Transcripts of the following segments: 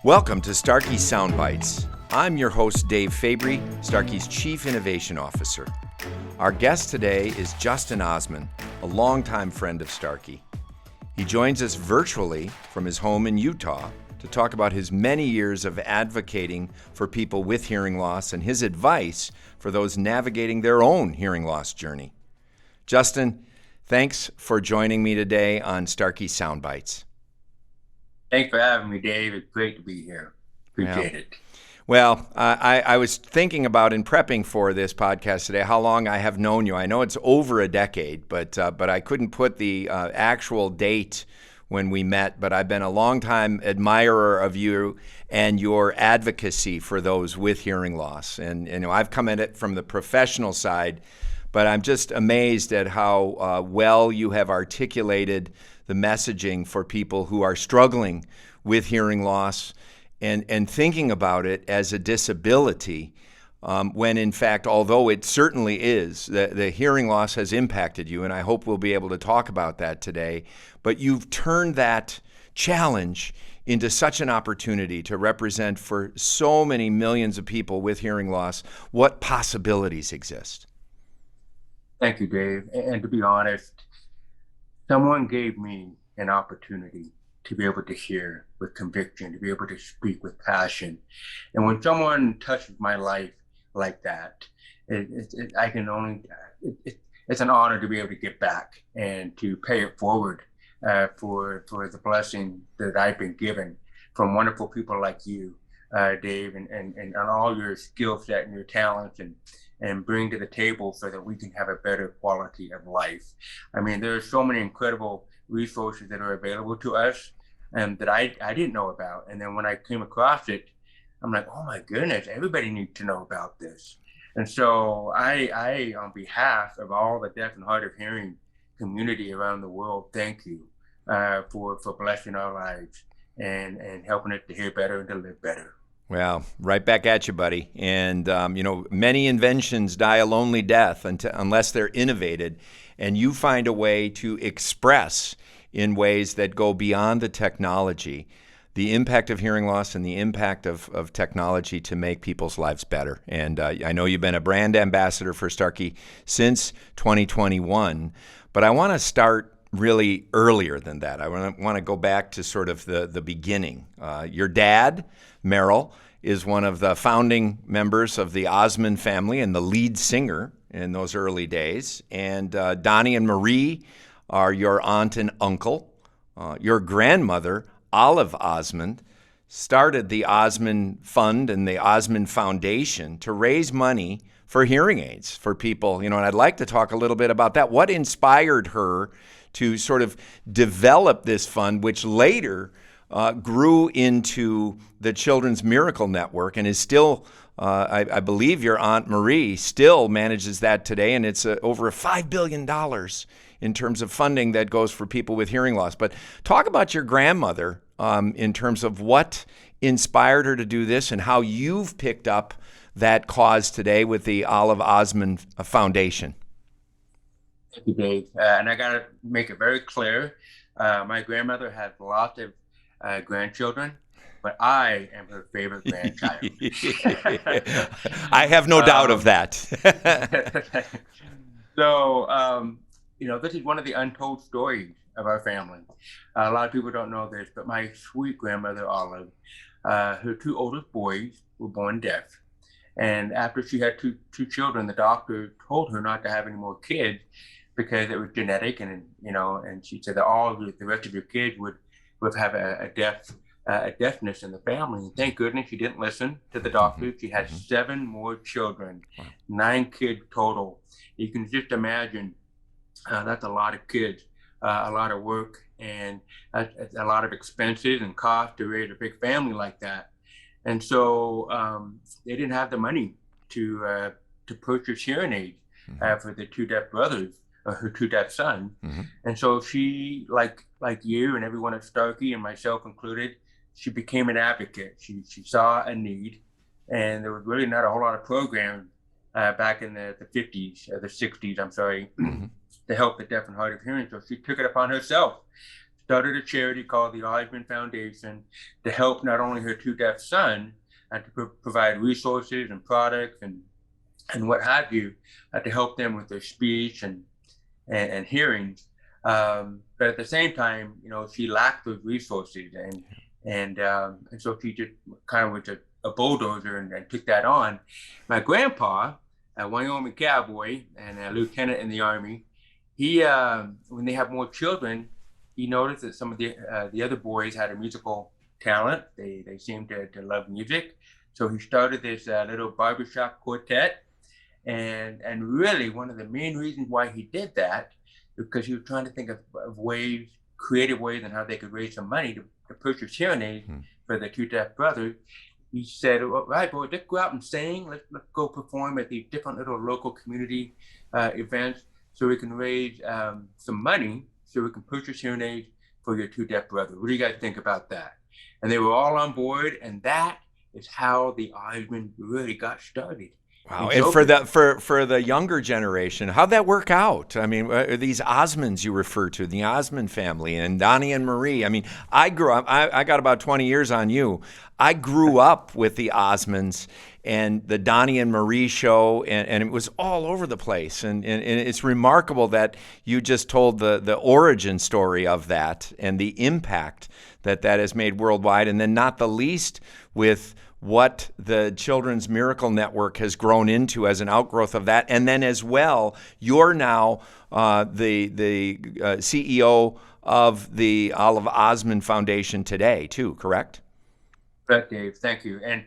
Welcome to Starkey Soundbites. I'm your host, Dave Fabry, Starkey's Chief Innovation Officer. Our guest today is Justin Osmond, a longtime friend of Starkey. He joins us virtually from his home in Utah to talk about his many years of advocating for people with hearing loss and his advice for those navigating their own hearing loss journey. Justin, thanks for joining me today on Starkey Soundbites. Thanks for having me, Dave. It's great to be here. Appreciate it. Well, I was thinking about in prepping for this podcast today how long I have known you. I know it's over a decade, but I couldn't put the actual date when we met. But I've been a longtime admirer of you and your advocacy for those with hearing loss. And I've come at it from the professional side, but I'm just amazed at how well you have articulated the messaging for people who are struggling with hearing loss and thinking about it as a disability, when in fact, although it certainly is, the hearing loss has impacted you, and I hope we'll be able to talk about that today, but you've turned that challenge into such an opportunity to represent for so many millions of people with hearing loss what possibilities exist. Thank you, Dave. And to be honest, someone gave me an opportunity to be able to hear with conviction, to be able to speak with passion. And when someone touches my life like that, it's an honor to be able to give back and to pay it forward for the blessing that I've been given from wonderful people like you, Dave, and all your skill set and your talents and bring to the table so that we can have a better quality of life. I mean, there are so many incredible resources that are available to us and that I didn't know about. And then when I came across it, I'm like, oh my goodness, everybody needs to know about this. And so I on behalf of all the deaf and hard of hearing community around the world, thank you for blessing our lives and helping us to hear better and to live better. Well, right back at you, buddy. And, many inventions die a lonely death unless they're innovated. And you find a way to express in ways that go beyond the technology the impact of hearing loss and the impact of technology to make people's lives better. And I know you've been a brand ambassador for Starkey since 2021, but I want to start really earlier than that. I want to go back to sort of the beginning. Your dad, Merrill, is one of the founding members of the Osmond family and the lead singer in those early days. And Donnie and Marie are your aunt and uncle. Your grandmother, Olive Osmond, started the Osmond Fund and the Osmond Foundation to raise money for hearing aids for people. And I'd like to talk a little bit about that. What inspired her to sort of develop this fund, which later grew into the Children's Miracle Network and is still, I believe your Aunt Marie still manages that today, and it's over $5 billion in terms of funding that goes for people with hearing loss. But talk about your grandmother in terms of what inspired her to do this and how you've picked up that cause today with the Olive Osmond Foundation. Thank you, Dave. And I got to make it very clear. My grandmother had lots of grandchildren, but I am her favorite grandchild. I have no doubt of that. So, this is one of the untold stories of our family. A lot of people don't know this, but my sweet grandmother, Olive, her two oldest boys were born deaf. And after she had two children, the doctor told her not to have any more kids because it was genetic, and she said that all the rest of your kids would have a deafness in the family. And thank goodness she didn't listen to the doctor. She had 7 more children, 9 kids total. You can just imagine that's a lot of kids, a lot of work, and a lot of expenses and cost to raise a big family like that. And so they didn't have the money to purchase hearing aids for the 2 deaf brothers, or her 2 deaf sons. And so she, like you and everyone at Starkey and myself included, she became an advocate. She saw a need, and there was really not a whole lot of programs back in the 50s, or the 60s, I'm sorry, to help the deaf and hard of hearing. So she took it upon herself started a charity called the Osmond Foundation to help not only her two deaf sons, to provide resources and products and what have you, to help them with their speech and hearing. But at the same time, she lacked those resources, and so she just kind of was a bulldozer and took that on. My grandpa, a Wyoming cowboy and a lieutenant in the Army, he when they have more children, he noticed that some of the other boys had a musical talent. They seemed to love music, so he started this little barbershop quartet. And really, one of the main reasons why he did that is because he was trying to think of ways, creative ways, on how they could raise some money to purchase hearing aids for the two deaf brothers. He said, "All right, boy, let's go out and sing. Let's go perform at these different little local community events, so we can raise some money, so we can purchase hearing aids for your two deaf brothers. What do you guys think about that?" And they were all on board, and that is how the Osmond really got started. Wow. And for the younger generation, how'd that work out? I mean, these Osmonds you refer to, the Osmond family, and Donnie and Marie. I mean, I grew up, I got about 20 years on you. I grew up with the Osmonds and the Donnie and Marie show, and it was all over the place. And it's remarkable that you just told the origin story of that and the impact that has made worldwide, and then not the least with what the Children's Miracle Network has grown into as an outgrowth of that. And then as well, you're now the CEO of the Olive Osmond Foundation today too, correct? Correct, Dave. Thank you. And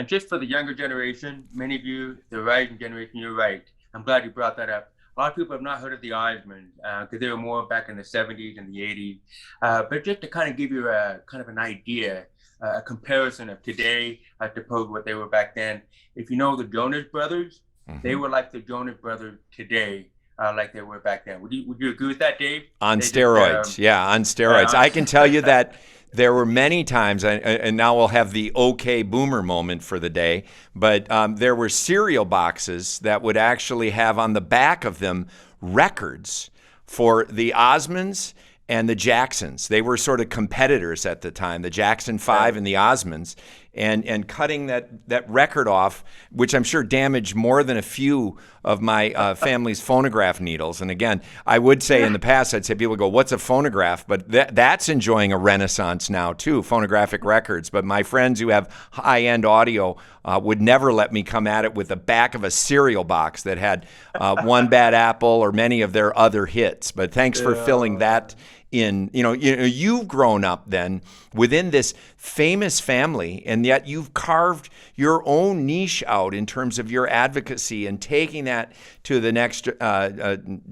just for the younger generation, many of you, the rising generation, you're right. I'm glad you brought that up. A lot of people have not heard of the Osmonds because they were more back in the 70s and the 80s. But just to kind of give you a kind of an idea, a comparison of today, I suppose, what they were back then. If you know the Jonas Brothers, they were like the Jonas Brothers today, like they were back then. Would you agree with that, Dave? On steroids, yeah, on steroids. I can tell you that there were many times, and now we'll have the okay boomer moment for the day, but there were cereal boxes that would actually have on the back of them records for the Osmonds and the Jacksons. They were sort of competitors at the time, the Jackson 5 and the Osmonds, and cutting that record off, which I'm sure damaged more than a few of my family's phonograph needles. And again, I would say in the past, I'd say people go, "What's a phonograph?" But that's enjoying a renaissance now too, phonographic records. But my friends who have high-end audio would never let me come at it with the back of a cereal box that had One Bad Apple or many of their other hits. But thanks for filling that in. You've grown up then within this famous family, and yet you've carved your own niche out in terms of your advocacy and taking that to the next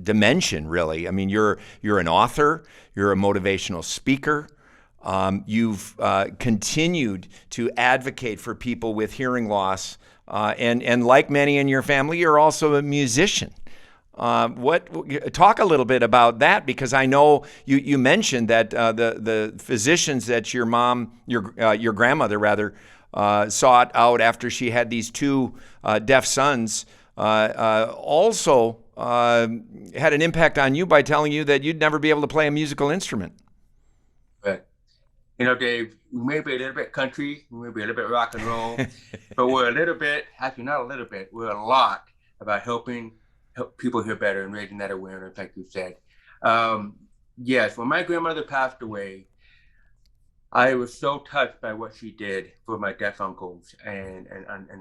dimension, really. I mean, you're an author, you're a motivational speaker. You've continued to advocate for people with hearing loss, and like many in your family, you're also a musician. Talk a little bit about that, because I know you mentioned that the physicians that your grandmother rather sought out after she had these two deaf sons also had an impact on you by telling you that you'd never be able to play a musical instrument. Right. Dave, we may be a little bit country, we may be a little bit rock and roll, but we're a little bit, actually not a little bit, we're a lot about helping people hear better and raising that awareness, like you said. Yes, when my grandmother passed away, I was so touched by what she did for my deaf uncles and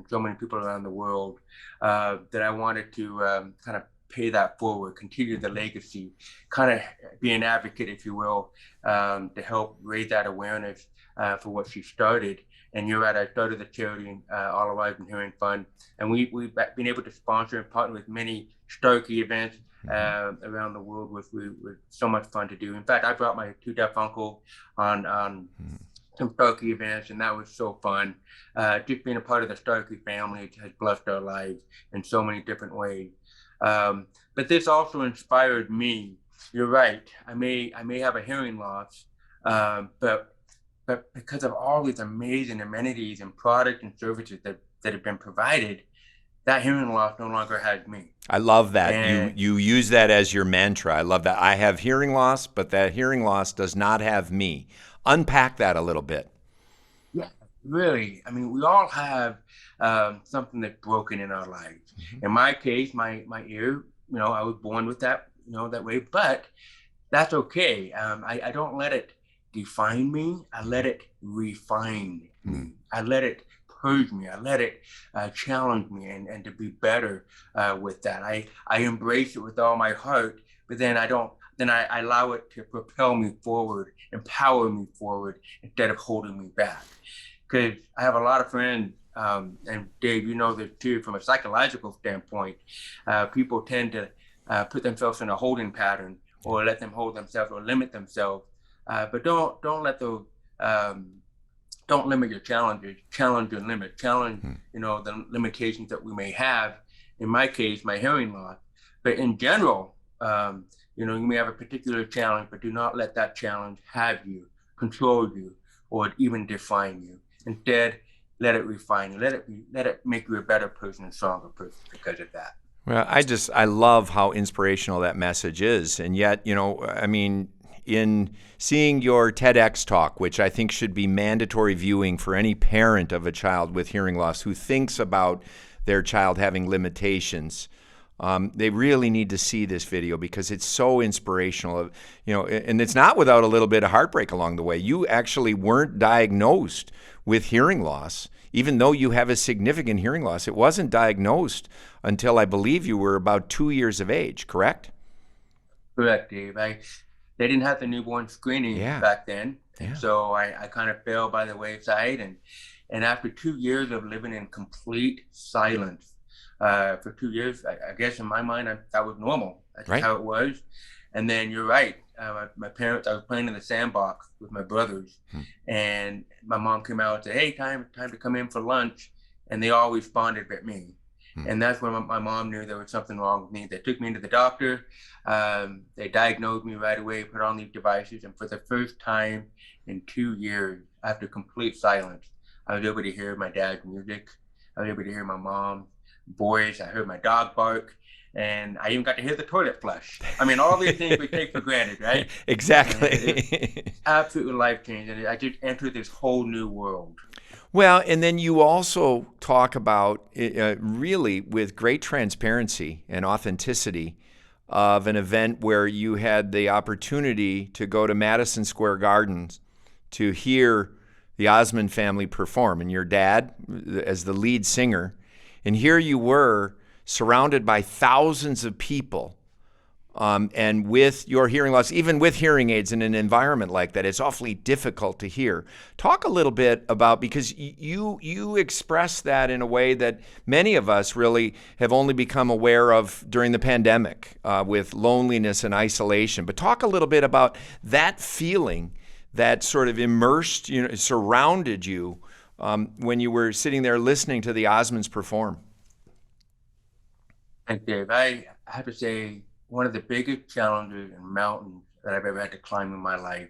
so many people around the world that I wanted to kind of pay that forward, continue the legacy, kind of be an advocate, if you will, to help raise that awareness for what she started. And you're right, I started the charity, All Alive and Hearing Fund, and we've been able to sponsor and partner with many Starkey events around the world, with so much fun to do. In fact, I brought my two deaf uncle on some Starkey events, and that was so fun. Just being a part of the Starkey family has blessed our lives in so many different ways. But this also inspired me. You're right, I may have a hearing loss, but because of all these amazing amenities and products and services that have been provided, that hearing loss no longer has me. I love that. And You use that as your mantra. I love that. I have hearing loss, but that hearing loss does not have me. Unpack that a little bit. yeah, really, I mean, we all have something that's broken in our lives. Mhm. In my case, my ear, I was born with that, that way, but that's okay. I don't let it define me. I let it refine Mm. me. I let it purge me. I let it challenge me and to be better with that. I embrace it with all my heart, but then I don't. Then I allow it to propel me forward, empower me forward instead of holding me back. Because I have a lot of friends, and Dave, you know this too, from a psychological standpoint, people tend to put themselves in a holding pattern or let them hold themselves or limit themselves. But don't let those don't limit your challenges. Challenge your limit. Challenge Mm. the limitations that we may have. In my case, my hearing loss. But in general, you may have a particular challenge, but do not let that challenge have you, control you, or even define you. Instead, let it refine you. Let it make you a better person and stronger person because of that. Well, I love how inspirational that message is. And yet, I mean, in seeing your TEDx talk, which I think should be mandatory viewing for any parent of a child with hearing loss who thinks about their child having limitations, they really need to see this video because it's so inspirational. And it's not without a little bit of heartbreak along the way. You actually weren't diagnosed with hearing loss, even though you have a significant hearing loss. It wasn't diagnosed until I believe you were about 2 years of age, correct? Correct, Dave. They didn't have the newborn screening Yeah, back then, and yeah, so I kind of fell by the wayside. And after 2 years of living in complete silence, for 2 years, I guess in my mind that was normal. That's just right. how it was. And then you're right. My parents, I was playing in the sandbox with my brothers, Hmm, and my mom came out and said, "Hey, time to come in for lunch," and they all responded but me. hmm. And that's when my mom knew there was something wrong with me. They took me into the doctor. They diagnosed me right away, put on these devices, and for the first time in 2 years, after complete silence, I was able to hear my dad's music. I was able to hear my mom's voice. I heard my dog bark, and I even got to hear the toilet flush. I mean, all these things we take for granted, right? And it Exactly. absolutely life changing. I just entered this whole new world. Well, and then you also talk about really with great transparency and authenticity of an event where you had the opportunity to go to Madison Square Gardens to hear the Osmond family perform, and your dad as the lead singer. And here you were surrounded by thousands of people, and with your hearing loss, even with hearing aids in an environment like that, it's awfully difficult to hear. Talk a little bit about, because you express that in a way that many of us really have only become aware of during the pandemic, with loneliness and isolation. But talk a little bit about that feeling that sort of immersed, surrounded you, when you were sitting there listening to the Osmonds perform. And Dave, I have to say, one of the biggest challenges and mountains that I've ever had to climb in my life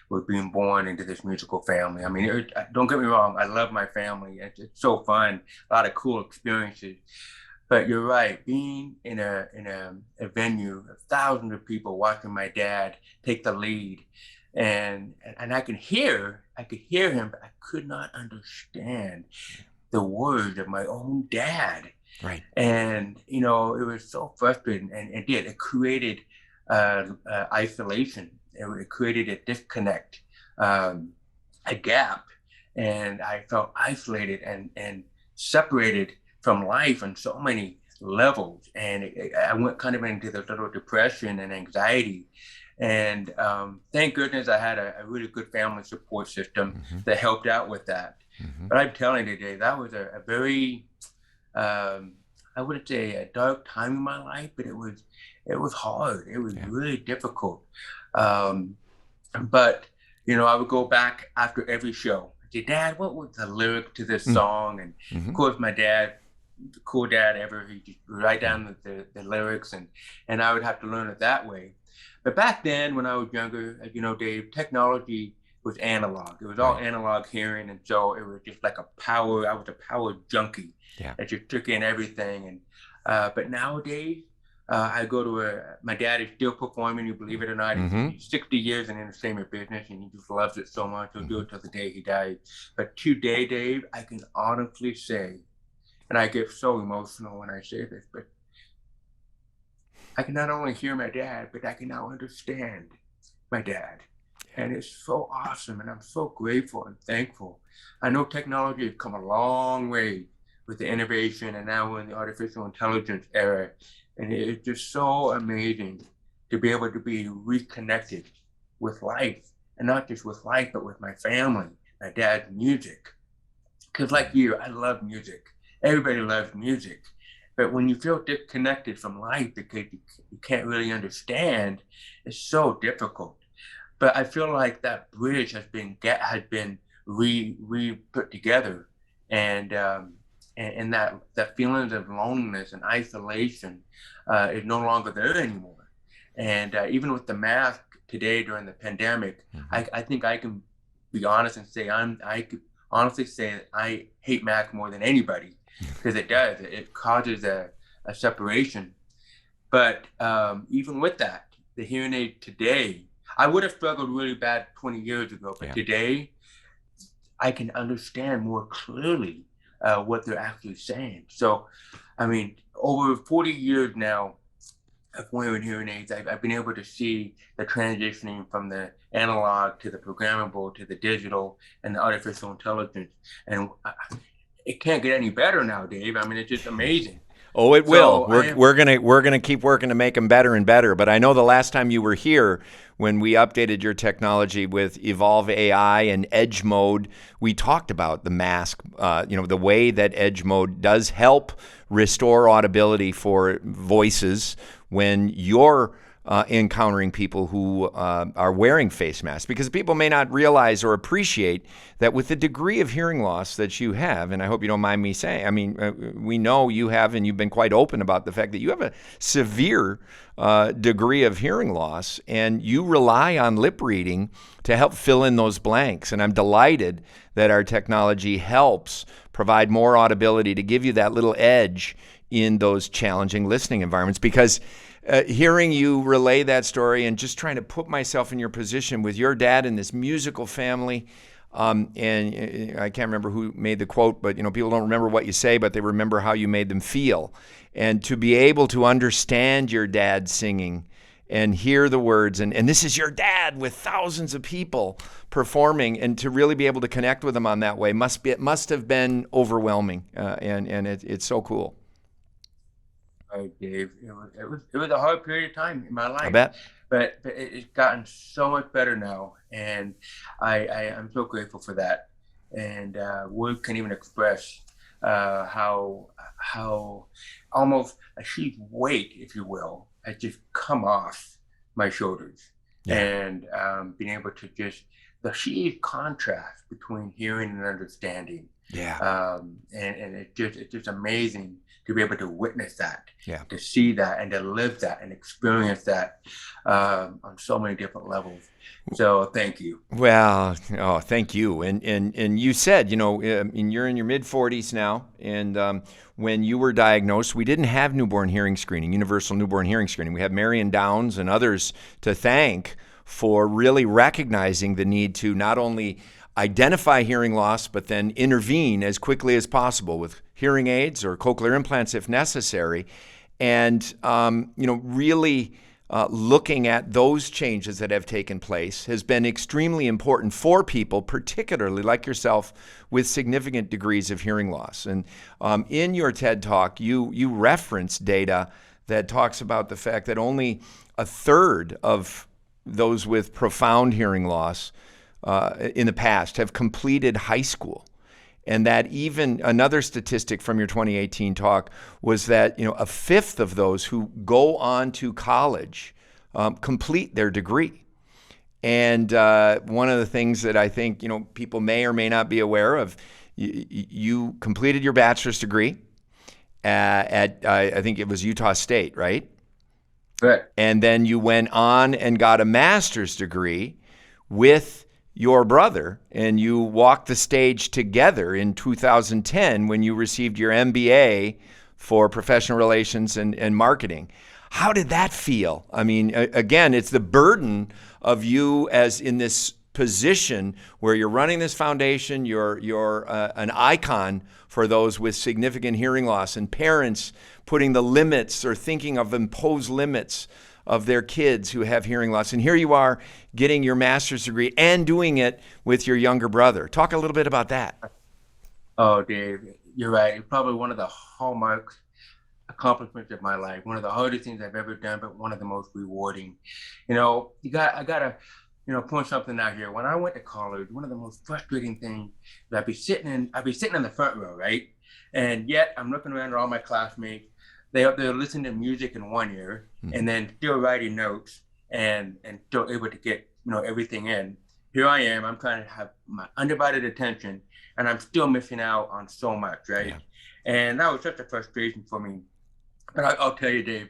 was being born into this musical family. I mean, don't get me wrong, I love my family. It's so fun, a lot of cool experiences. But you're right, being in a venue of thousands of people watching my dad take the lead, and I could hear him, but I could not understand the words of my own dad. Right. And it was so frustrating, and it created isolation. It created a disconnect, um, a gap, and I felt isolated and separated from life on so many levels. And I went kind of into this little depression and anxiety. And thank goodness I had a really good family support system Mm-hmm. that helped out with that. Mm-hmm. But I'm telling you today, that was a very um, I wouldn't say a dark time in my life, but it was hard. It was Yeah. really difficult. Um, but I would go back after every show. I'd say, Dad, what was the lyric to this song? And of Mm-hmm. course, my dad, the cool dad ever, he just would write down the lyrics, and I would have to learn it that way. But back then, when I was younger, Dave, technology was analog. It was all Right. analog hearing, and so it was just like a power. I was a power junkie Yeah. that just took in everything. And but nowadays, I go to my dad is still performing. You believe it or not, Mm-hmm. he's 60 years in the entertainment business, and he just loves it so much. He'll do Mm-hmm. it till the day he dies. But today, Dave, I can honestly say, and I get so emotional when I say this, but I can not only hear my dad, but I can now understand my dad. And it's so awesome. And I'm so grateful and thankful. I know technology has come a long way with the innovation, and now we're in the artificial intelligence era. And it's just so amazing to be able to be reconnected with life, and not just with life, but with my family, my dad's music. Because, like you, I love music. Everybody loves music. But when you feel disconnected from life because you can't really understand, it's so difficult. But I feel like that bridge has been re put together, and and that feelings of loneliness and isolation is no longer there anymore. And even with the mask today during the pandemic, Mm-hmm. I think I can be honest and say I could honestly say that I hate Mac more than anybody, because it causes a separation. But even with that, the hearing aid today, I would have struggled really bad 20 years ago, but Yeah. today I can understand more clearly what they're actually saying. So, I mean, over 40 years now of wearing hearing aids, I've been able to see the transitioning from the analog to the programmable to the digital and the artificial intelligence. And it can't get any better now, Dave. I mean, it's just amazing. Oh, it will. So I We're am, we're gonna keep working to make them better and better. But I know the last time you were here, when we updated your technology with Evolve AI and Edge Mode, we talked about the mask. The way that Edge Mode does help restore audibility for voices when you're encountering people who are wearing face masks, because people may not realize or appreciate that with the degree of hearing loss that you have, and I hope you don't mind me saying, I mean, we know you have, and you've been quite open about the fact that you have a severe degree of hearing loss, and you rely on lip reading to help fill in those blanks. And I'm delighted that our technology helps provide more audibility to give you that little edge in those challenging listening environments, because hearing you relay that story and just trying to put myself in your position with your dad in this musical family. And I can't remember who made the quote, but people don't remember what you say, but they remember how you made them feel. And to be able to understand your dad singing and hear the words, and this is your dad with thousands of people performing, and to really be able to connect with them on that way it must have been overwhelming, and it's so cool. right, Dave. It was a hard period of time in my I life, bet. but it's gotten so much better now, and I'm so grateful for that. And words can't even express how almost a huge weight, if you will, has just come off my shoulders, Yeah. and being able to just the huge contrast between hearing and understanding. Yeah. And it's just amazing to be able to witness that, Yeah. to see that, and to live that and experience that on so many different levels. So thank you. Well, oh, thank you. And you said, and you're in your mid 40s now, and when you were diagnosed, we didn't have newborn hearing screening, universal newborn hearing screening. We have Marion Downs and others to thank for really recognizing the need to not only identify hearing loss, but then intervene as quickly as possible with hearing aids or cochlear implants if necessary. And, really looking at those changes that have taken place has been extremely important for people, particularly like yourself, with significant degrees of hearing loss. And in your TED Talk, you reference data that talks about the fact that only a third of those with profound hearing loss in the past have completed high school. And that even another statistic from your 2018 talk was that a fifth of those who go on to college complete their degree. And one of the things that I think people may or may not be aware of, you completed your bachelor's degree at I think it was Utah State, right? But And then you went on and got a master's degree with your brother, and you walked the stage together in 2010 when you received your MBA for professional relations and marketing. How did that feel? I mean, again, it's the burden of you as in this position where you're running this foundation, you're an icon for those with significant hearing loss, and parents putting the limits or thinking of imposed limits of their kids who have hearing loss. And here you are getting your master's degree and doing it with your younger brother. Talk a little bit about that. Oh, Dave, you're right. It's probably one of the hallmark accomplishments of my life. One of the hardest things I've ever done, but one of the most rewarding. I gotta, point something out here. When I went to college, one of the most frustrating things is I'd be sitting in the front row, right? And yet I'm looking around at all my classmates. They're listening to music in one ear and then still writing notes and still able to get, everything in. Here I am, I'm trying to have my undivided attention and I'm still missing out on so much, right? Yeah. And that was such a frustration for me. But I'll tell you, Dave,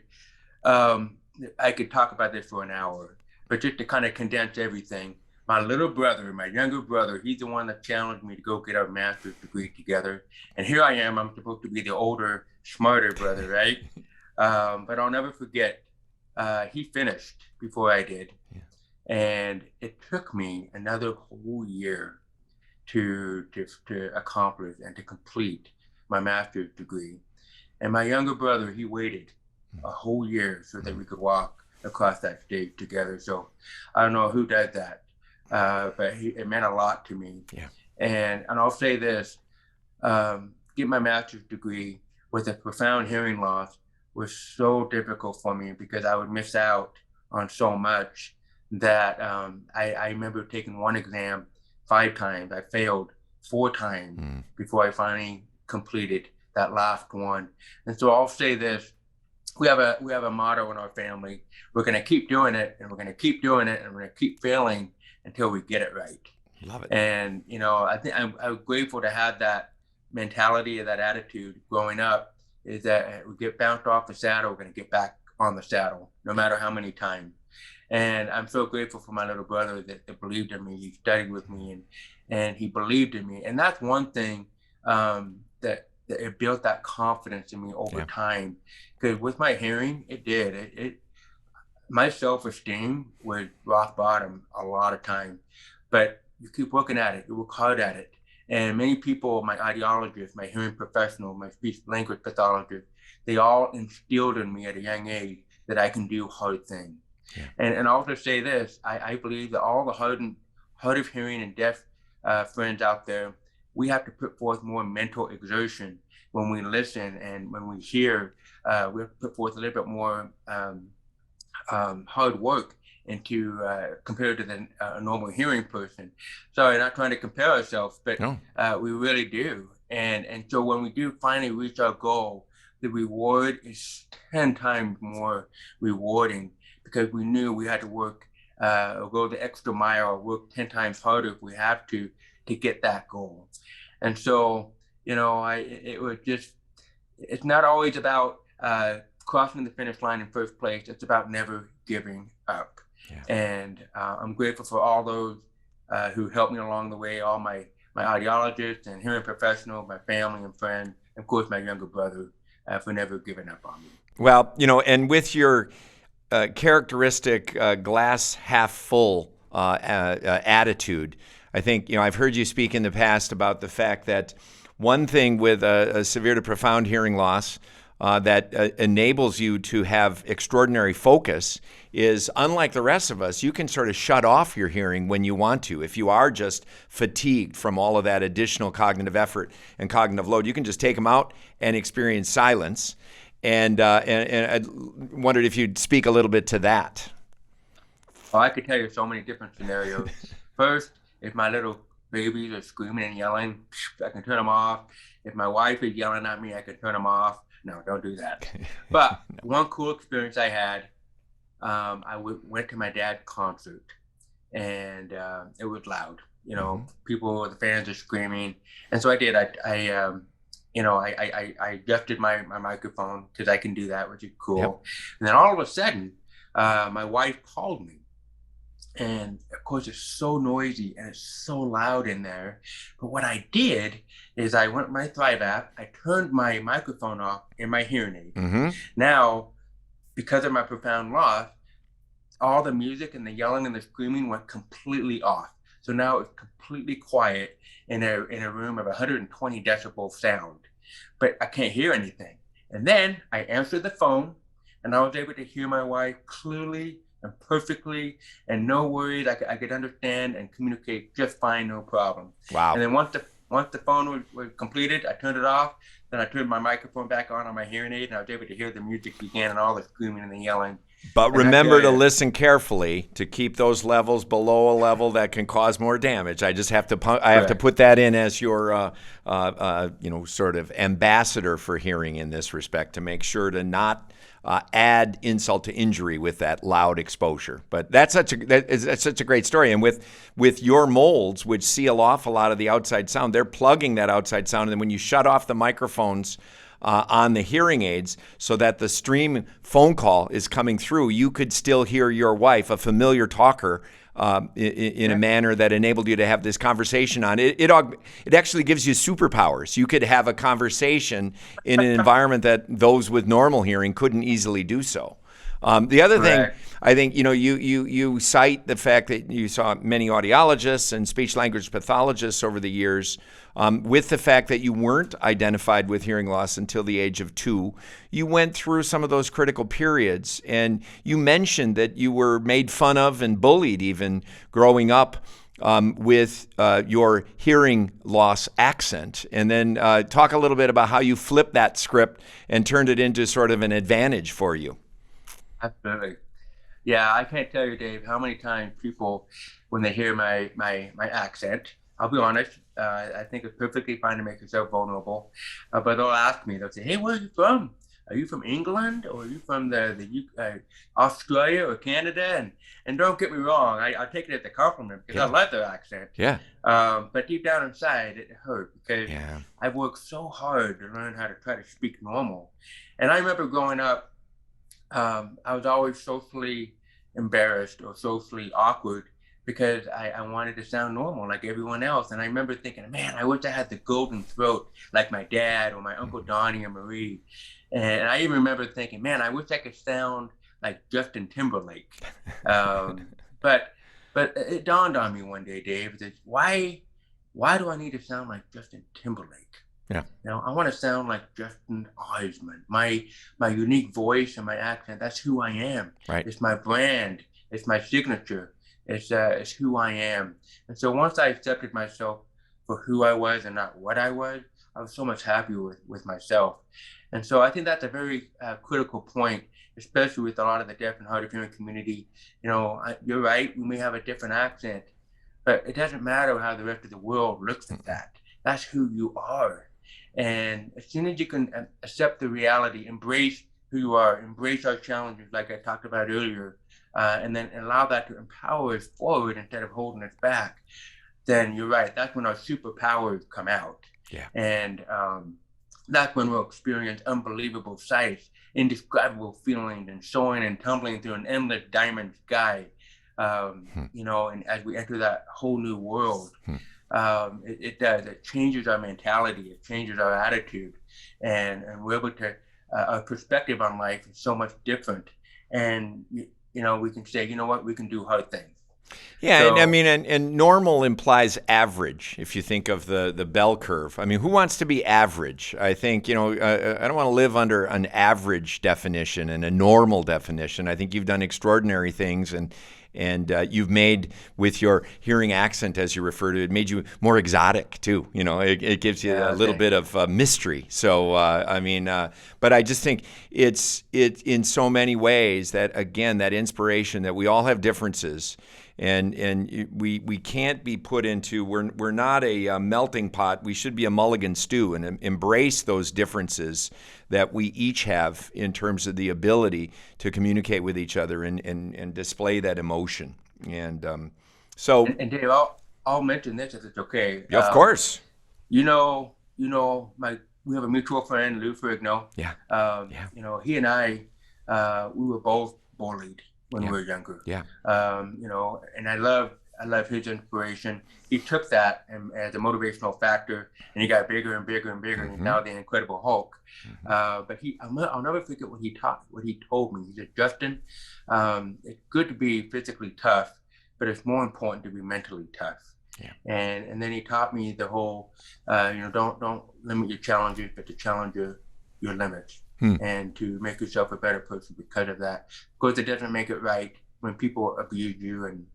I could talk about this for an hour, but just to kind of condense everything, my little brother, my younger brother, he's the one that challenged me to go get our master's degree together. And here I am, I'm supposed to be the older, smarter brother, right? But I'll never forget, he finished before I did. Yeah. And it took me another whole year to accomplish and to complete my master's degree. And my younger brother, he waited a whole year so that we could walk across that stage together. So I don't know who does that, but it meant a lot to me. Yeah. And I'll say this, get my master's degree with a profound hearing loss was so difficult for me because I would miss out on so much that I remember taking one exam 5 times. I failed 4 times before I finally completed that last one. And so I'll say this, we have a motto in our family. We're going to keep doing it and we're going to keep doing it and we're going to keep failing until we get it right. Love it. And, I think I'm grateful to have that mentality, that attitude growing up, is that we get bounced off the saddle, we're going to get back on the saddle, no matter how many times. And I'm so grateful for my little brother that believed in me. He studied with me and he believed in me. And that's one thing that it built that confidence in me over time. Because with my hearing, it did. My self-esteem was rock bottom a lot of time. But you keep working at it, you work hard at it. And many people, my audiologists, my hearing professional, my speech language pathologist, they all instilled in me at a young age that I can do hard things. Yeah. And I'll also say this, I believe that all the hard of hearing and deaf friends out there, we have to put forth more mental exertion when we listen and when we hear. We have to put forth a little bit more hard work into compared to a normal hearing person. Sorry, not trying to compare ourselves, but no. We really do. And so when we do finally reach our goal, the reward is 10 times more rewarding because we knew we had to work or go the extra mile or work 10 times harder if we have to get that goal. And so, it was just, it's not always about crossing the finish line in first place. It's about never giving up. Yeah. And I'm grateful for all those who helped me along the way, all my audiologists and hearing professionals, my family and friends, and of course, my younger brother for never giving up on me. Well, and with your characteristic glass half full attitude, I think, I've heard you speak in the past about the fact that one thing with a severe to profound hearing loss that enables you to have extraordinary focus is, unlike the rest of us, you can sort of shut off your hearing when you want to. If you are just fatigued from all of that additional cognitive effort and cognitive load, you can just take them out and experience silence. And I wondered if you'd speak a little bit to that. Well, I could tell you so many different scenarios. First, if my little babies are screaming and yelling, I can turn them off. If my wife is yelling at me, I can turn them off. No, don't do that. But one cool experience I had, I went to my dad's concert, and it was loud. People, the fans are screaming, and so I did. I adjusted my microphone because I can do that, which is cool. Yep. And then all of a sudden, my wife called me, And of course, it's so noisy and it's so loud in there. But what I did is I went to my Thrive app, I turned my microphone off in my hearing aid. Mm-hmm. Now, because of my profound loss, all the music and the yelling and the screaming went completely off. So now it's completely quiet in a room of 120 decibel sound, but I can't hear anything. And then I answered the phone, and I was able to hear my wife clearly and perfectly, and no worries. I could understand and communicate just fine, no problem. And Wow. then once the phone was completed, I turned it off. Then I turned my microphone back on my hearing aid, and I was able to hear the music again and all the screaming and the yelling. But And I remember tell to you, listen carefully to keep those levels below a level that can cause more damage. I just have to I have to correct. put that in as your sort of ambassador for hearing in this respect, to make sure to not add insult to injury with that loud exposure. But that's such a great story. And with your molds, which seal off a lot of the outside sound, they're plugging that outside sound, and then when you shut off the microphones on the hearing aids so that the stream phone call is coming through, you could still hear your wife, a familiar talker, in a manner that enabled you to have this conversation on it. It actually gives you superpowers. You could have a conversation in an environment that those with normal hearing couldn't easily do so. The other thing, Correct. I think, you cite the fact that you saw many audiologists and speech language pathologists over the years, with the fact that you weren't identified with hearing loss until the age of 2. You went through some of those critical periods, and you mentioned that you were made fun of and bullied even growing up with your hearing loss accent. And then talk a little bit about how you flipped that script and turned it into sort of an advantage for you. Absolutely. Yeah, I can't tell you, Dave, how many times people, when they hear my accent, I'll be honest, I think it's perfectly fine to make yourself vulnerable. But they'll ask me, they'll say, "Hey, where are you from? Are you from England, or are you from Australia or Canada?" And don't get me wrong, I take it as a compliment because I Yeah. love their accent. Yeah. But deep down inside, it hurt because Yeah. I've worked so hard to learn how to try to speak normal. And I remember growing up, I was always socially embarrassed or socially awkward because I wanted to sound normal like everyone else. And I remember thinking, man, I wish I had the golden throat like my dad or my Uncle Donnie or Marie. And I even remember thinking, man, I wish I could sound like Justin Timberlake. Um, but but it dawned on me one day, Dave, that why do I need to sound like Justin Timberlake? Yeah. I want to sound like Justin Osmond. My unique voice and my accent, that's who I am. Right. It's my brand. It's my signature. It's who I am. And so once I accepted myself for who I was and not what I was so much happier with myself. And so I think that's a very critical point, especially with a lot of the deaf and hard of hearing community. You're right. We may have a different accent, but it doesn't matter how the rest of the world looks at that. That's who you are. And as soon as you can accept the reality, embrace who you are, embrace our challenges, like I talked about earlier, and then allow that to empower us forward instead of holding us back, then you're right. That's when our superpowers come out. Yeah. And that's when we'll experience unbelievable sights, indescribable feelings, and soaring and tumbling through an endless diamond sky. And as we enter that whole new world. It does. It changes our mentality. It changes our attitude, and we're able to. Our perspective on life is so much different, and we can say, you know what, we can do hard things. Yeah, So, and I mean, and normal implies average. If you think of the bell curve, I mean, who wants to be average? I think I don't want to live under an average definition and a normal definition. I think you've done extraordinary things, and you've made, with your hearing accent, as you refer to it, made you more exotic too. It gives you a little bit of mystery. So but I just think it's in so many ways that, again, that inspiration that we all have differences. And we can't be put into, we're not a melting pot. We should be a mulligan stew and embrace those differences that we each have in terms of the ability to communicate with each other and display that emotion. And and Dave, I'll mention this if it's okay. Of course. We have a mutual friend, Lou Ferrigno. Yeah. He and I, we were both bullied. when we Yeah. were younger. Yeah. And I love his inspiration. He took that and, as a motivational factor, and he got bigger and bigger and bigger, and he's now the Incredible Hulk. But I'll never forget what he told me. He said, Justin, it's good to be physically tough, but it's more important to be mentally tough. Yeah. And then he taught me the whole, don't limit your challenges, but to challenge your limits, and to make yourself a better person because of that. Of course, it doesn't make it right when people abuse you and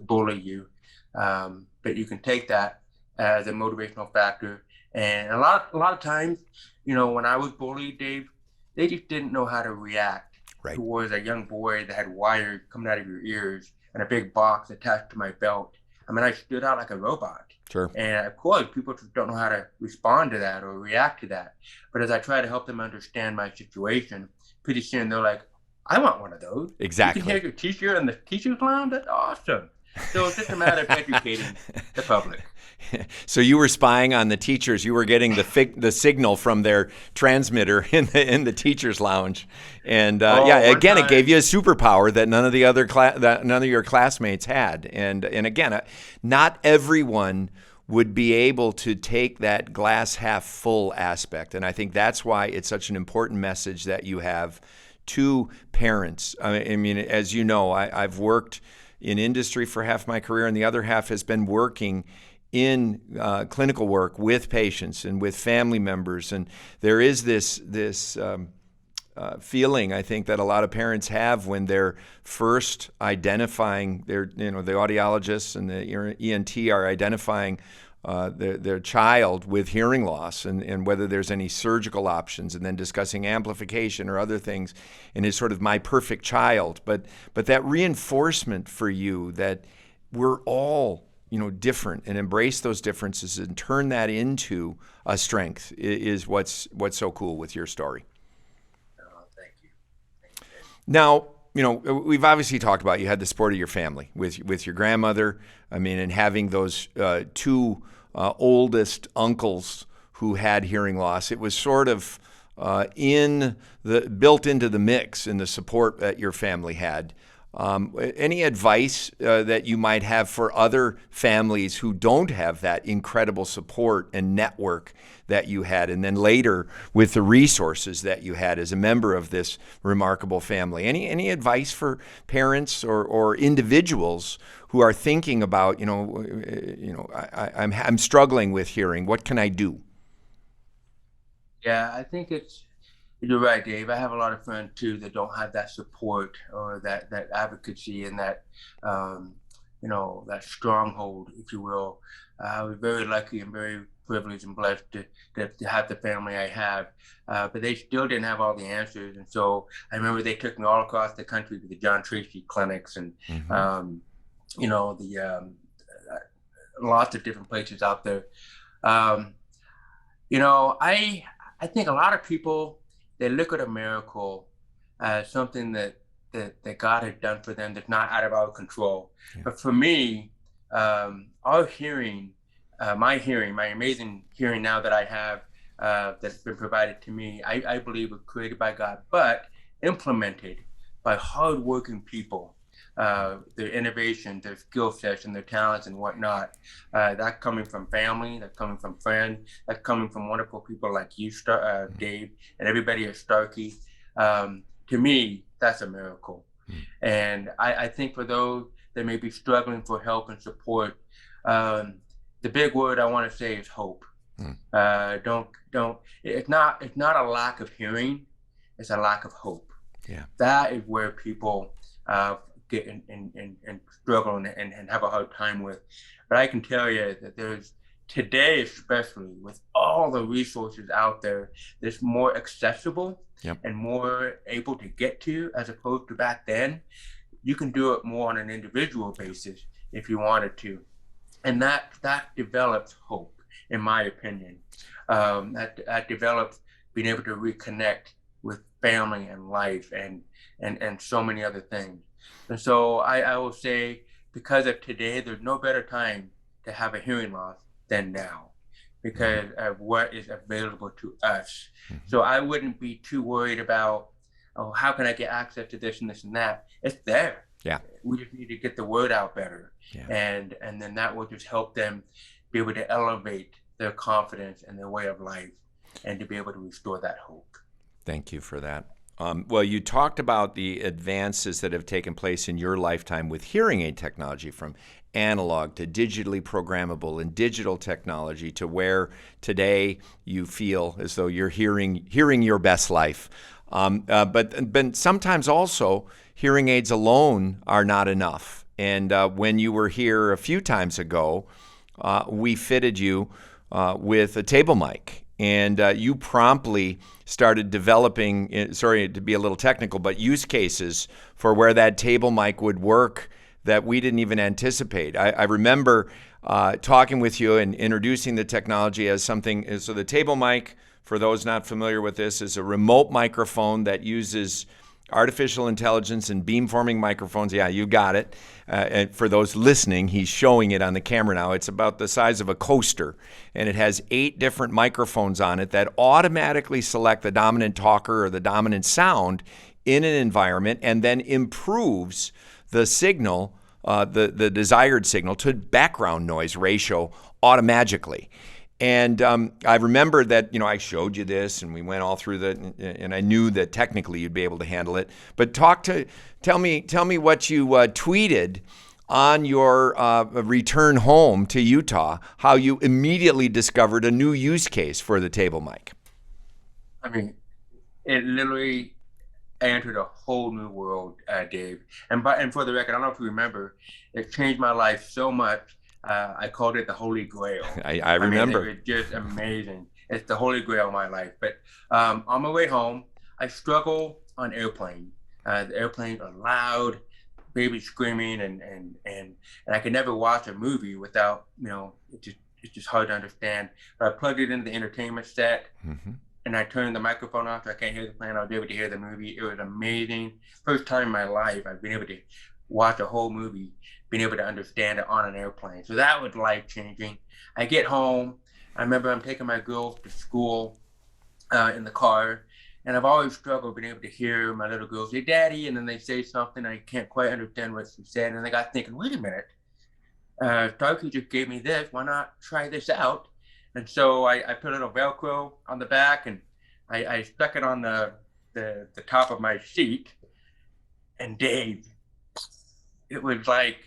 bully you, but you can take that as a motivational factor. And a lot of times, when I was bullied, Dave, they just didn't know how to react towards a young boy that had wires coming out of your ears and a big box attached to my belt. I mean, I stood out like a robot. Sure. And of course, people just don't know how to respond to that or react to that. But as I try to help them understand my situation, pretty soon they're like, I want one of those. Exactly. You can have your t-shirt in the t-shirt lounge? That's awesome. So it's just a matter of educating the public. So you were spying on the teachers. You were getting the signal from their transmitter in the teachers' lounge, and again, it gave you a superpower that none of your classmates had. And again, not everyone would be able to take that glass half full aspect, and I think that's why it's such an important message that you have to parents. I mean, as you know, I've worked in industry for half my career, and the other half has been working in clinical work with patients and with family members. And there is this feeling, I think, that a lot of parents have when they're first identifying the audiologists and the ENT are identifying their child with hearing loss and whether there's any surgical options, and then discussing amplification or other things, and is sort of my perfect child. But that reinforcement for you that we're all different, and embrace those differences and turn that into a strength is what's so cool with your story. Oh, thank you. Now, we've obviously talked about you had the support of your family with your grandmother. I mean, and having those two oldest uncles who had hearing loss. It was sort of built into the mix in the support that your family had. Any advice that you might have for other families who don't have that incredible support and network that you had, and then later with the resources that you had as a member of this remarkable family? Any advice for parents or individuals who are thinking about, I'm struggling with hearing. What can I do? Yeah, I think you're right, Dave. I have a lot of friends too that don't have that support or that advocacy and that that stronghold, if you will. I was very lucky and very privileged and blessed to have the family I have, but they still didn't have all the answers. And so I remember they took me all across the country to the John Tracy clinics and lots of different places out there. I think a lot of people, they look at a miracle as something that God had done for them that's not out of our control. Yeah. But for me, our hearing, my amazing hearing now that I have, that's been provided to me, I believe was created by God, but implemented by hardworking people. Their innovation, their skill sets, and their talents and whatnot. That coming from family, that coming from friends, that coming from wonderful people like you, Dave, and everybody at Starkey. To me, that's a miracle. And I think for those that may be struggling for help and support, the big word I want to say is hope. It's not a lack of hearing, it's a lack of hope. Yeah. That is where people get and struggle and have a hard time with. But I can tell you that there's today, especially with all the resources out there, that's more accessible and more able to get to, as opposed to back then. You can do it more on an individual basis if you wanted to. And that develops hope, in my opinion. That develops being able to reconnect with family and life and so many other things. And so I will say, because of today, there's no better time to have a hearing loss than now, because of what is available to us. So I wouldn't be too worried about oh, how can I get access to this and this and that? It's there. Yeah. We just need to get the word out better. Yeah. And then that will just help them be able to elevate their confidence and their way of life and to be able to restore that hope. Thank you for that. Well, you talked about the advances that have taken place in your lifetime with hearing aid technology, from analog to digitally programmable and digital technology, to where today you feel as though you're hearing your best life. But sometimes also hearing aids alone are not enough. And when you were here a few times ago, we fitted you with a table mic. And you promptly started developing, sorry to be a little technical, but use cases for where that table mic would work that we didn't even anticipate. I remember talking with you and introducing the technology as something. So the table mic, for those not familiar with this, is a remote microphone that uses artificial intelligence and beamforming microphones. Yeah, you got it. And for those listening, he's showing it on the camera now. It's about the size of a coaster, and it has 8 different microphones on it that automatically select the dominant talker or the dominant sound in an environment, and then improves the signal, the desired signal, to background noise ratio automatically. And I remember that, I showed you this and we went all through and I knew that technically you'd be able to handle it. But tell me what you tweeted on your return home to Utah, how you immediately discovered a new use case for the table mic. I mean, it literally entered a whole new world, Dave. And for the record, I don't know if you remember, it changed my life so much. I called it the Holy Grail. I remember. I mean, it was just amazing. It's the Holy Grail of my life. But on my way home, I struggle on airplanes. The airplanes are loud, babies screaming, and I could never watch a movie without, it's just hard to understand. But I plugged it into the entertainment set, and I turned the microphone off so I can't hear the plane. I was able to hear the movie. It was amazing. First time in my life I've been able to watch a whole movie, being able to understand it on an airplane. So that was life-changing. I get home. I remember I'm taking my girls to school in the car, and I've always struggled being able to hear my little girls say, "Daddy," and then they say something, I can't quite understand what she said, and I got thinking, wait a minute, Starkey just gave me this. Why not try this out? And so I put a little Velcro on the back, and I stuck it on the top of my seat, and Dave, it was like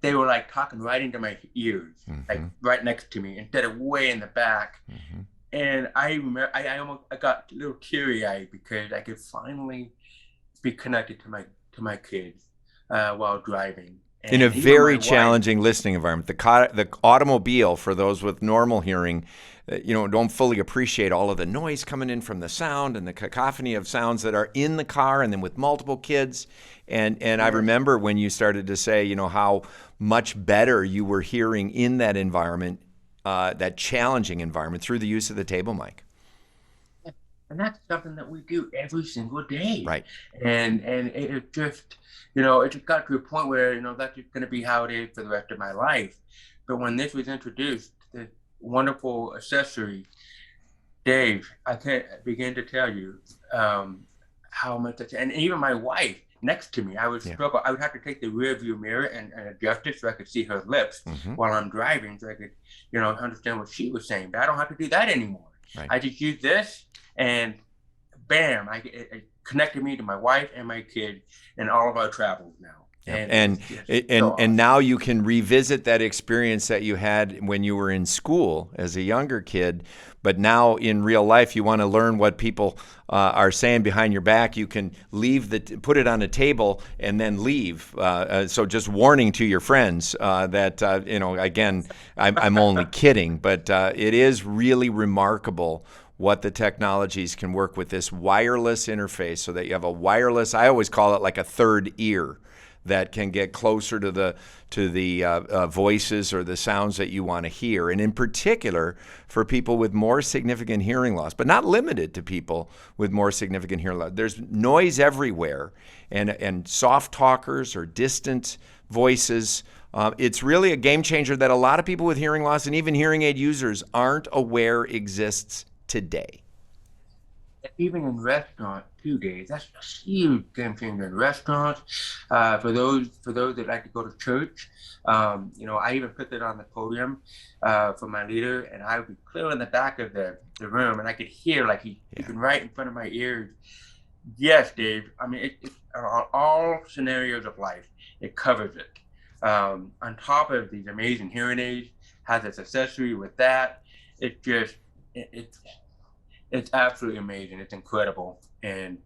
they were like talking right into my ears, like right next to me, instead of way in the back. And I remember I got a little teary-eyed because I could finally be connected to my kids while driving. And in a very challenging listening environment. The automobile, for those with normal hearing, don't fully appreciate all of the noise coming in from the sound and the cacophony of sounds that are in the car, and then with multiple kids. And I remember when you started to say, how much better you were hearing in that environment, that challenging environment, through the use of the table mic. And that's something that we do every single day. Right. And it just, it just got to a point where, that's just going to be how it is for the rest of my life. But when this was introduced, the wonderful accessory, Dave, I can't begin to tell you how much, and even my wife next to me, I would struggle. I would have to take the rear view mirror and adjust it so I could see her lips while I'm driving, so I could, understand what she was saying. But I don't have to do that anymore. Right. I just use this, and bam, it connected me to my wife and my kid in all of our travels now. And now you can revisit that experience that you had when you were in school as a younger kid, but now in real life you want to learn what people are saying behind your back. You can put it on a table and then leave. So just warning to your friends that again, I'm only kidding, but it is really remarkable what the technologies can work with this wireless interface, so that you have a wireless, I always call it like a third ear, that can get closer to the voices or the sounds that you want to hear. And in particular, for people with more significant hearing loss, but not limited to people with more significant hearing loss. There's noise everywhere, and soft talkers or distant voices. It's really a game changer that a lot of people with hearing loss and even hearing aid users aren't aware exists today. Even in restaurants too, Dave. That's a huge game changer in restaurants. For those that like to go to church, I even put that on the podium for my leader, and I would be clear in the back of the room, and I could hear like he Yeah. been right in front of my ears. Yes, Dave. I mean, it's on all scenarios of life. It covers it. On top of these amazing hearing aids, has its accessory with that. It just it's it's absolutely amazing. It's incredible, and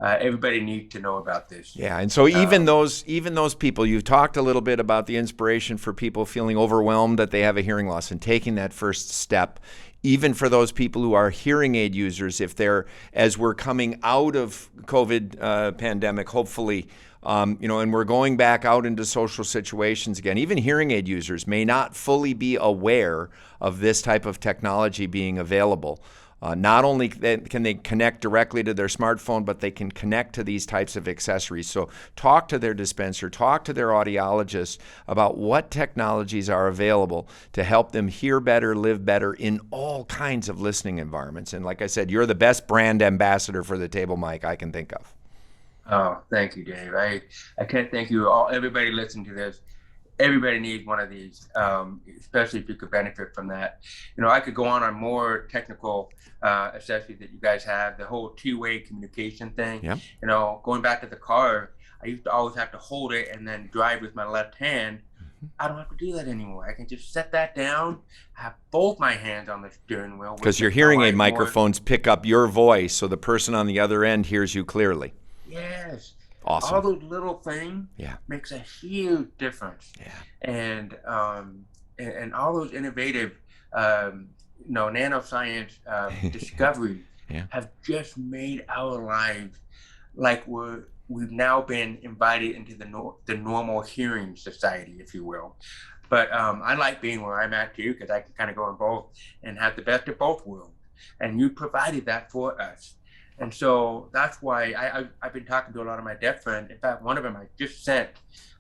everybody needs to know about this. Yeah, and so Um, even those people, you've talked a little bit about the inspiration for people feeling overwhelmed that they have a hearing loss and taking that first step. Even for those people who are hearing aid users, if they're as we're coming out of COVID pandemic, hopefully, and we're going back out into social situations again. Even hearing aid users may not fully be aware of this type of technology being available. Not only can they connect directly to their smartphone, but they can connect to these types of accessories. So talk to their dispenser, talk to their audiologist about what technologies are available to help them hear better, live better in all kinds of listening environments. And like I said, you're the best brand ambassador for the table mic I can think of. oh, thank you, Dave. I can't thank you all. Everybody listening to this. Everybody needs one of these, especially if you could benefit from that. I could go on more technical accessories that you guys have, the whole two-way communication thing. Yeah. Going back to the car, I used to always have to hold it and then drive with my left hand. I don't have to do that anymore. I can just set that down, have both my hands on the steering wheel. Because your Which is how hearing I aid more, microphones pick up your voice, so the person on the other end hears you clearly. yes, all Awesome. those little things Yeah. makes a huge difference. Yeah. And all those innovative nanoscience discoveries Yeah. have just made our lives like we've now been invited into the normal hearing society, if you will. But I like being where I'm at too, because I can kind of go in both and have the best of both worlds. And you provided that for us. And so that's why I've been talking to a lot of my deaf friends. In fact, one of them I just sent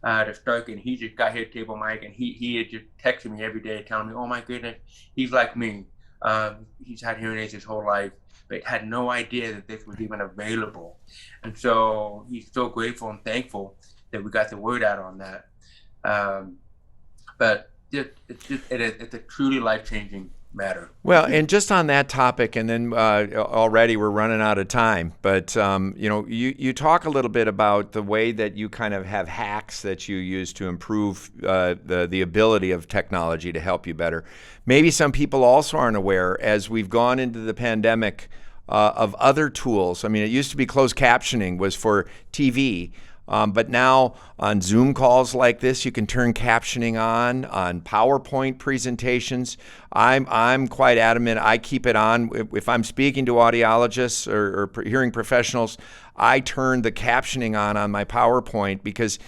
to Starkey, and he just got his table mic, and he had just texted me every day telling me, "Oh my goodness, he's like me. He's had hearing aids his whole life, but had no idea that this was even available." And so he's so grateful and thankful that we got the word out on that. Um, but it's a truly life changing matter. Well, and just on that topic, and then already we're running out of time. But you talk a little bit about the way that you kind of have hacks that you use to improve the ability of technology to help you better. Maybe some people also aren't aware, as we've gone into the pandemic, of other tools. I mean, it used to be closed captioning was for TV. But now on Zoom calls like this, you can turn captioning on PowerPoint presentations. I'm quite adamant. I keep it on. If I'm speaking to audiologists or hearing professionals, I turn the captioning on my PowerPoint because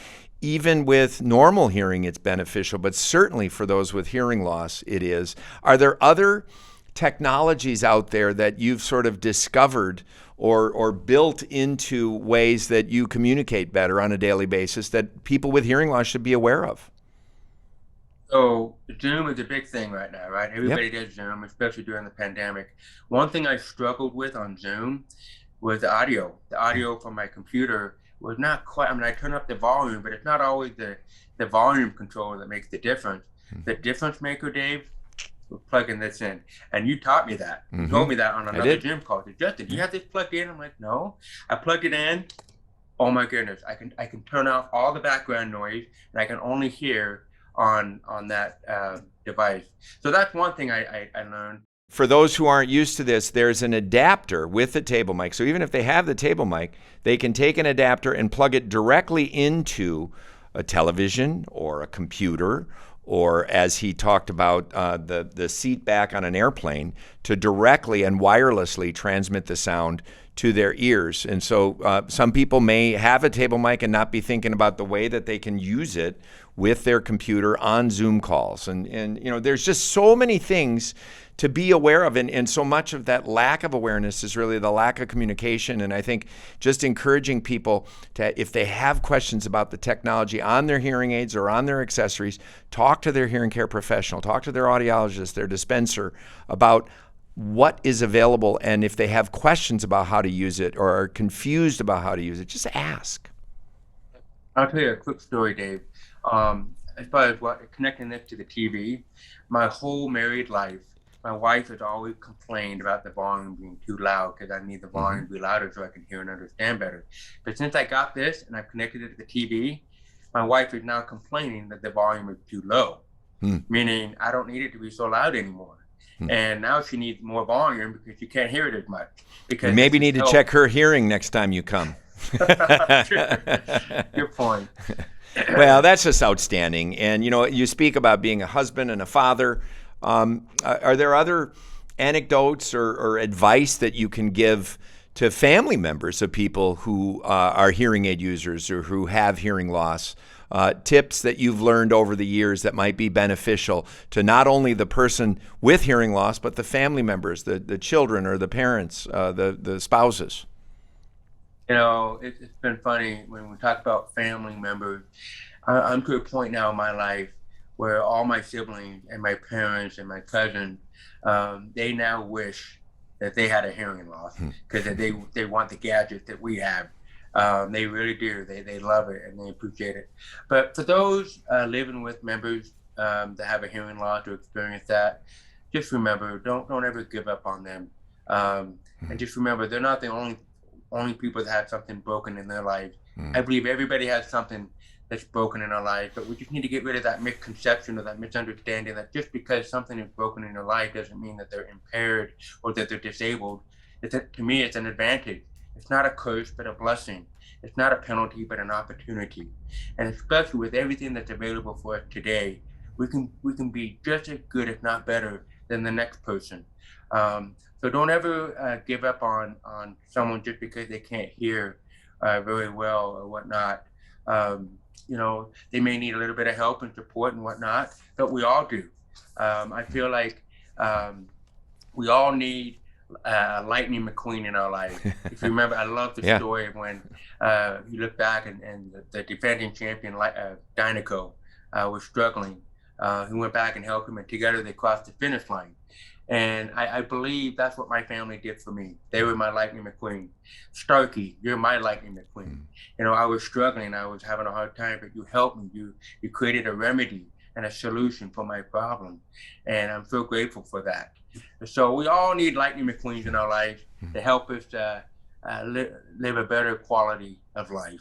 even with normal hearing, it's beneficial, but certainly for those with hearing loss, it is. Are there other technologies out there that you've sort of discovered or built into ways that you communicate better on a daily basis that people with hearing loss should be aware of? So Zoom is a big thing right now, right? Yep. Everybody does Zoom, especially during the pandemic. One thing I struggled with on Zoom was the audio. The audio from my computer was not quite, I mean, I turn up the volume, but it's not always the volume controller that makes the difference. The difference maker, Dave, was plugging this in. And you taught me that. You Mm-hmm. told me that on I another did. Zoom call. Said, Justin, do you have this plugged in? I'm like, no. I plugged it in. Oh my goodness. I can turn off all the background noise, and I can only hear on that device. So that's one thing I learned. For those who aren't used to this, there's an adapter with the table mic. So even if they have the table mic, they can take an adapter and plug it directly into a television or a computer, or as he talked about, the seat back on an airplane, to directly and wirelessly transmit the sound to their ears. And so some people may have a table mic and not be thinking about the way that they can use it with their computer on Zoom calls. And there's just so many things to be aware of. And so much of that lack of awareness is really the lack of communication. And I think just encouraging people to, if they have questions about the technology on their hearing aids or on their accessories, talk to their hearing care professional, talk to their audiologist, their dispenser about what is available, and if they have questions about how to use it or are confused about how to use it, just ask. I'll tell you a quick story, Dave. As far as connecting this to the TV, my whole married life, my wife has always complained about the volume being too loud because I need the volume to be louder so I can hear and understand better. But since I got this and I've connected it to the TV, my wife is now complaining that the volume is too low, meaning I don't need it to be so loud anymore. And now she needs more volume because she can't hear it as much. Because You maybe need to check her hearing next time you come. Good point. Well, that's just outstanding. And, you speak about being a husband and a father. Are there other anecdotes or advice that you can give to family members of people who are hearing aid users or who have hearing loss? Tips that you've learned over the years that might be beneficial to not only the person with hearing loss, but the family members, the children or the parents, the spouses? It's been funny when we talk about family members. I'm to a point now in my life where all my siblings and my parents and my cousins, they now wish that they had a hearing loss because they want the gadgets that we have. They really do. They love it and they appreciate it. But for those living with members that have a hearing loss or experience that, just remember, don't ever give up on them. And just remember, they're not the only people that have something broken in their life. I believe everybody has something that's broken in our life, but we just need to get rid of that misconception or that misunderstanding that just because something is broken in your life doesn't mean that they're impaired or that they're disabled. To me, it's an advantage. It's not a curse, but a blessing. It's not a penalty, but an opportunity. And especially with everything that's available for us today, we can be just as good, if not better, than the next person. So don't ever give up on someone just because they can't hear very well or whatnot. They may need a little bit of help and support and whatnot, but we all do. I feel like we all need Lightning McQueen in our life. If you remember, I love the story of when you look back and the defending champion, Dynaco, was struggling. He went back and helped him, and together they crossed the finish line. And I believe that's what my family did for me. They were my Lightning McQueen. Starkey, you're my Lightning McQueen. I was struggling. I was having a hard time, but you helped me. You created a remedy and a solution for my problem. And I'm so grateful for that. So we all need Lightning McQueens in our lives to help us live a better quality of life.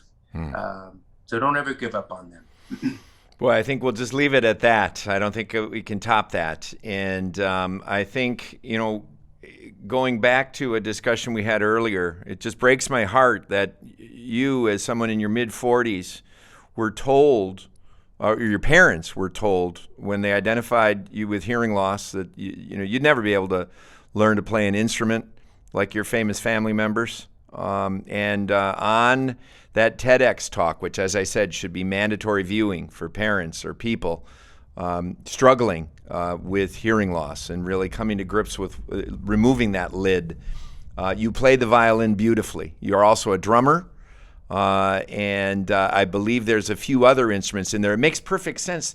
So don't ever give up on them. Boy, I think we'll just leave it at that. I don't think we can top that. And I think, going back to a discussion we had earlier, it just breaks my heart that you, as someone in your mid-40s, were told, or your parents were told when they identified you with hearing loss that you'd never be able to learn to play an instrument like your famous family members. And on that TEDx talk, which, as I said, should be mandatory viewing for parents or people struggling with hearing loss and really coming to grips with removing that lid, you play the violin beautifully. You're also a drummer, and I believe there's a few other instruments in there. It makes perfect sense.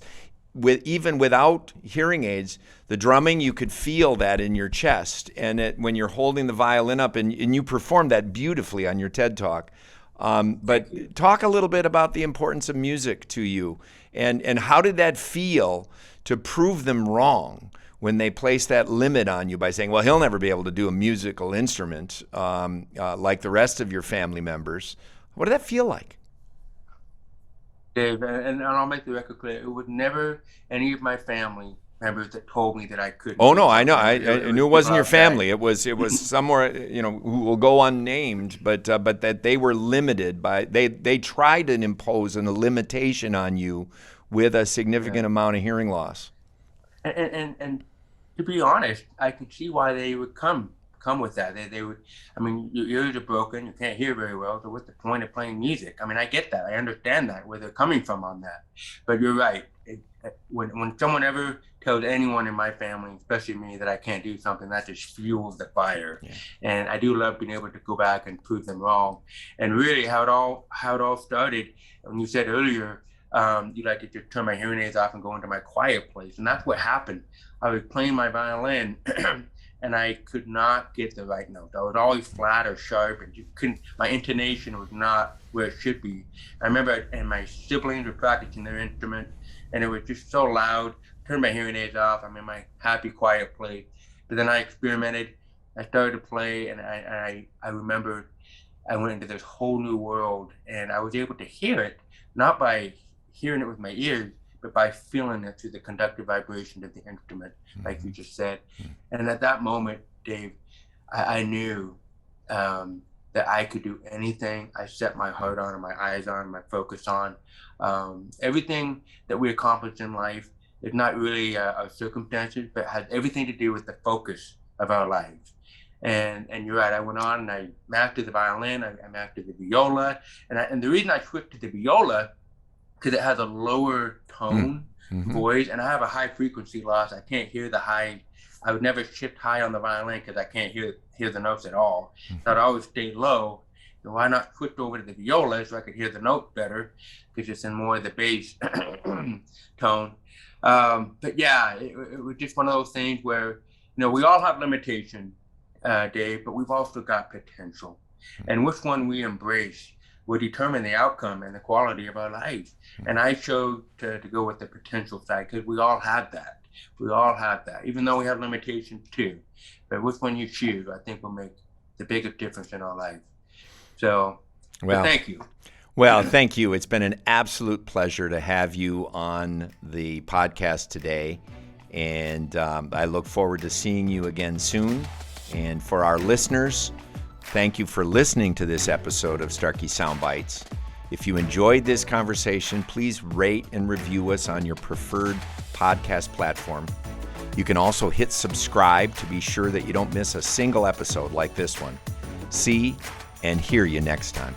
Even without hearing aids, the drumming, you could feel that in your chest. And when you're holding the violin up, and you perform that beautifully on your TED Talk. But talk a little bit about the importance of music to you, and how did that feel to prove them wrong when they placed that limit on you by saying, well, he'll never be able to do a musical instrument like the rest of your family members. What did that feel like? Dave, and I'll make the record clear, it was never any of my family members that told me that I couldn't. Oh no, I know. I knew it wasn't your family. It was somewhere, who will go unnamed, but that they were limited by they tried to impose a limitation on you with a significant amount of hearing loss. And to be honest, I can see why they would come with that. They would. I mean, your ears are broken. You can't hear very well. So what's the point of playing music? I mean, I get that. I understand that, where they're coming from on that. But you're right. When someone ever tells anyone in my family, especially me, that I can't do something, that just fuels the fire. Yeah. And I do love being able to go back and prove them wrong. And really, how it all started. When you said earlier, you like to just turn my hearing aids off and go into my quiet place, and that's what happened. I was playing my violin. and I could not get the right note. I was always flat or sharp, and my intonation was not where it should be. I remember, and my siblings were practicing their instrument, and it was just so loud. Turned my hearing aids off. I'm in my happy, quiet place. But then I experimented. I started to play, and I remember I went into this whole new world, and I was able to hear it, not by hearing it with my ears, but by feeling it through the conductive vibration of the instrument, like you just said. And at that moment, Dave, I knew that I could do anything I set my heart on, and my eyes on, my focus on. Everything that we accomplish in life is not really our circumstances, but has everything to do with the focus of our lives. And you're right, I went on and I mastered the violin, I mastered the viola, and the reason I switched to the viola, because it has a lower tone voice, and I have a high frequency loss. I can't hear the high. I would never shift high on the violin because I can't hear the notes at all. So I'd always stay low. So why not switch over to the viola so I could hear the notes better, because it's in more of the bass tone. But yeah, it was just one of those things where, we all have limitations, Dave, but we've also got potential. And which one we embrace will determine the outcome and the quality of our life. And I chose to go with the potential side, because we all have that. We all have that, even though we have limitations too. But which one you choose, I think, will make the biggest difference in our life. So, thank you. Well, thank you. It's been an absolute pleasure to have you on the podcast today. And I look forward to seeing you again soon. And for our listeners, thank you for listening to this episode of Starkey Soundbites. If you enjoyed this conversation, please rate and review us on your preferred podcast platform. You can also hit subscribe to be sure that you don't miss a single episode like this one. See and hear you next time.